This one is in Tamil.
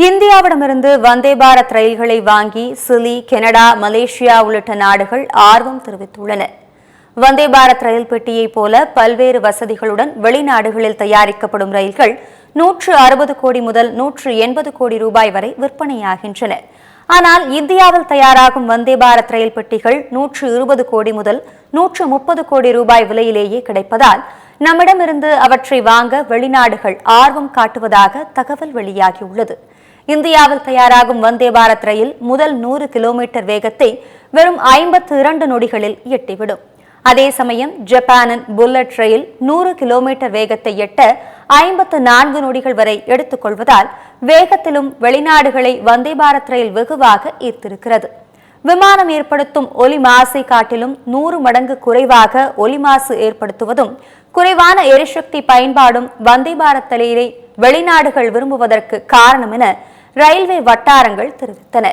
இந்தியாவிடமிருந்து வந்தே பாரத் ரயில்களை வாங்கி சிலி, கனடா, மலேசியா உள்ளிட்ட நாடுகள் ஆர்வம் தெரிவித்துள்ளன. வந்தே பாரத் ரயில் பெட்டியைப் போல பல்வேறு வசதிகளுடன் வெளிநாடுகளில் தயாரிக்கப்படும் ரயில்கள் 160 கோடி முதல் 180 கோடி ரூபாய் வரை விற்பனையாகின்றன. ஆனால் இந்தியாவில் தயாராகும் வந்தே பாரத் ரயில் பெட்டிகள் 120 கோடி முதல் 130 கோடி ரூபாய் விலையிலேயே கிடைப்பதால் நம்மிடமிருந்து அவற்றை வாங்க வெளிநாடுகள் ஆர்வம் காட்டுவதாக தகவல் வெளியாகியுள்ளது. இந்தியாவில் தயாராகும் வந்தே பாரத் ரயில் முதல் 100 கிலோமீட்டர் வேகத்தை வெறும் 52 நொடிகளில் எட்டிவிடும். அதே சமயம் ஜப்பானின் புல்லட் ரயில் 100 கிலோமீட்டர் வேகத்தை எட்ட 54 நொடிகள் வரை எடுத்துக்கொள்வதால் வேகத்திலும் வெளிநாடுகளை வந்தே பாரத் ரயில் வெகுவாக ஈர்த்திருக்கிறது. விமானம் ஏற்படுத்தும் ஒலி மாசை காட்டிலும் 100 மடங்கு குறைவாக ஒலி மாசு ஏற்படுத்துவதும் குறைவான எரிசக்தி பயன்பாடும் வந்தே பாரத் ரயிலை வெளிநாடுகள் விரும்புவதற்கு காரணம் என ரயில்வே வட்டாரங்கள் தெரிவித்தன.